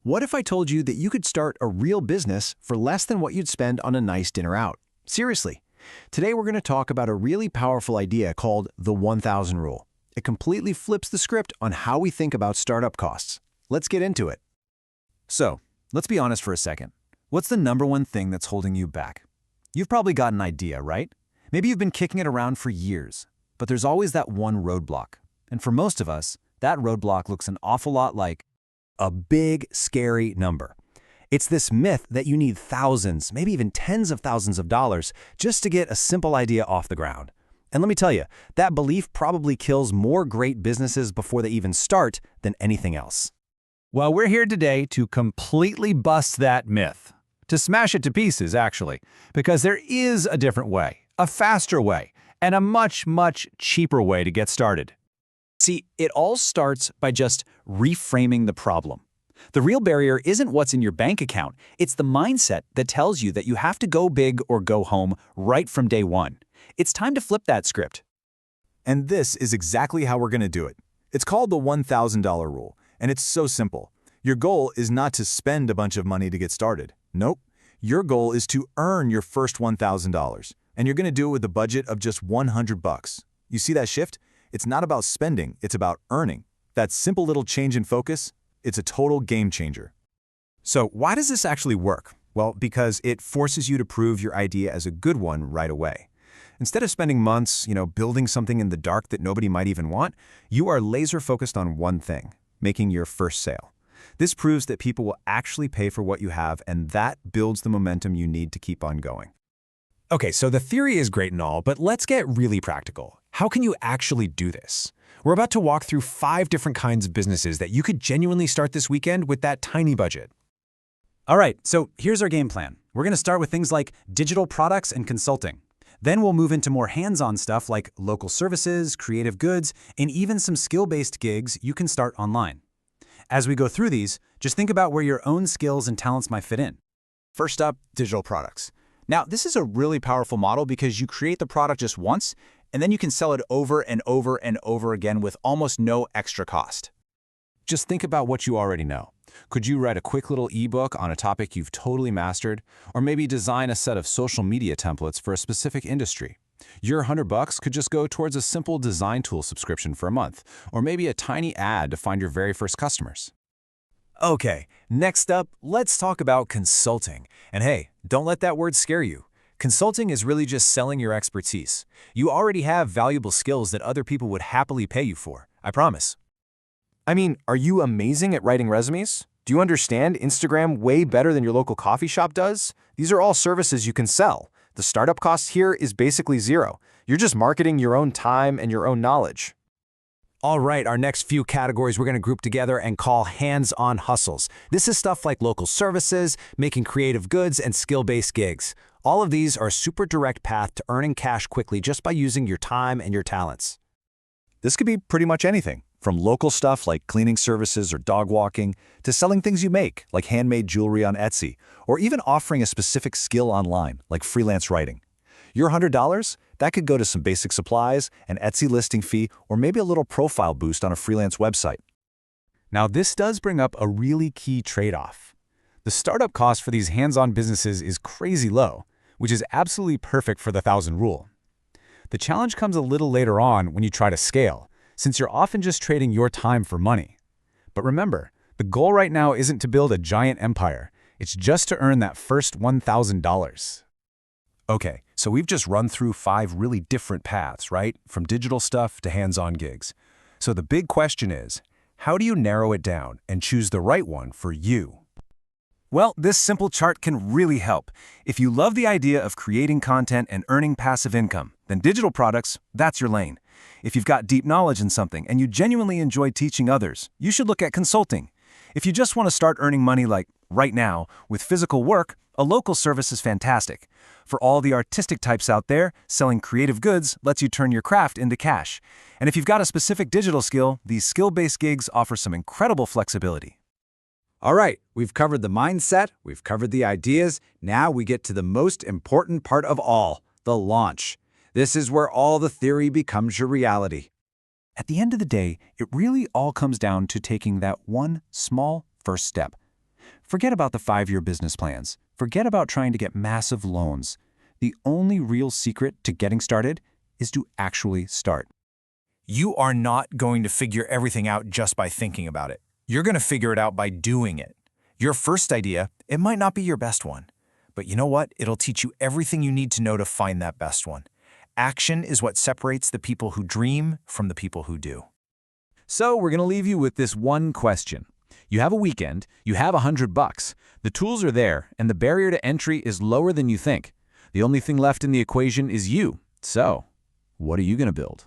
What if I told you that you could start a real business for less than what you'd spend on a nice dinner out? Seriously. Today we're going to talk about a really powerful idea called the 1,000 Rule. It completely flips the script on how we think about startup costs. Let's get into it. So, let's be honest for a second. What's the number one thing that's holding you back? You've probably got an idea, right? Maybe you've been kicking it around for years, but there's always that one roadblock. And for most of us, that roadblock looks an awful lot like a big, scary number. It's this myth that you need thousands, maybe even tens of thousands of dollars just to get a simple idea off the ground. And let me tell you, that belief probably kills more great businesses before they even start than anything else. Well, we're here today to completely bust that myth. To smash it to pieces, actually, because there is a different way, a faster way, and a much, much cheaper way to get started. See, it all starts by just reframing the problem. The real barrier isn't what's in your bank account, it's the mindset that tells you that you have to go big or go home right from day one. It's time to flip that script. And this is exactly how we're going to do it. It's called the $1,000 rule, and it's so simple. Your goal is not to spend a bunch of money to get started. Nope. Your goal is to earn your first $1,000, and you're going to do it with a budget of just $100. You see that shift? It's not about spending, it's about earning. That simple little change in focus, it's a total game changer. So why does this actually work? Well, because it forces you to prove your idea as a good one right away. Instead of spending months, building something in the dark that nobody might even want, you are laser focused on one thing, making your first sale. This proves that people will actually pay for what you have, and that builds the momentum you need to keep on going. Okay, so the theory is great and all, but let's get really practical. How can you actually do this? We're about to walk through 5 different kinds of businesses that you could genuinely start this weekend with that tiny budget. All right, so here's our game plan. We're going to start with things like digital products and consulting. Then we'll move into more hands-on stuff like local services, creative goods, and even some skill-based gigs you can start online. As we go through these, just think about where your own skills and talents might fit in. First up, digital products. Now, this is a really powerful model because you create the product just once, and then you can sell it over and over and over again with almost no extra cost. Just think about what you already know. Could you write a quick little ebook on a topic you've totally mastered? Or maybe design a set of social media templates for a specific industry? Your $100 could just go towards a simple design tool subscription for a month, or maybe a tiny ad to find your very first customers. Okay, next up, let's talk about consulting. And hey, don't let that word scare you. Consulting is really just selling your expertise. You already have valuable skills that other people would happily pay you for, I promise. I mean, are you amazing at writing resumes? Do you understand Instagram way better than your local coffee shop does? These are all services you can sell. The startup cost here is basically zero. You're just marketing your own time and your own knowledge. All right, our next few categories we're going to group together and call hands-on hustles. This is stuff like local services, making creative goods, and skill-based gigs. All of these are a super direct path to earning cash quickly just by using your time and your talents. This could be pretty much anything, from local stuff like cleaning services or dog walking, to selling things you make, like handmade jewelry on Etsy, or even offering a specific skill online, like freelance writing. Your $100? That could go to some basic supplies, an Etsy listing fee, or maybe a little profile boost on a freelance website. Now, this does bring up a really key trade-off. The startup cost for these hands-on businesses is crazy low, which is absolutely perfect for the 1,000 rule. The challenge comes a little later on when you try to scale, since you're often just trading your time for money. But remember, the goal right now isn't to build a giant empire. It's just to earn that first $1,000. Okay, so we've just run through 5 really different paths, right? From digital stuff to hands-on gigs. So the big question is, how do you narrow it down and choose the right one for you? Well, this simple chart can really help. If you love the idea of creating content and earning passive income, then digital products, that's your lane. If you've got deep knowledge in something and you genuinely enjoy teaching others, you should look at consulting. If you just want to start earning money like right now with physical work, a local service is fantastic. For all the artistic types out there, selling creative goods lets you turn your craft into cash. And if you've got a specific digital skill, these skill-based gigs offer some incredible flexibility. All right, we've covered the mindset, we've covered the ideas. Now we get to the most important part of all, the launch. This is where all the theory becomes your reality. At the end of the day, it really all comes down to taking that one small first step. Forget about the 5-year business plans. Forget about trying to get massive loans. The only real secret to getting started is to actually start. You are not going to figure everything out just by thinking about it. You're going to figure it out by doing it. Your first idea, it might not be your best one. But you know what? It'll teach you everything you need to know to find that best one. Action is what separates the people who dream from the people who do. So we're going to leave you with this one question. You have a weekend, you have $100, the tools are there, and the barrier to entry is lower than you think. The only thing left in the equation is you. So, what are you going to build?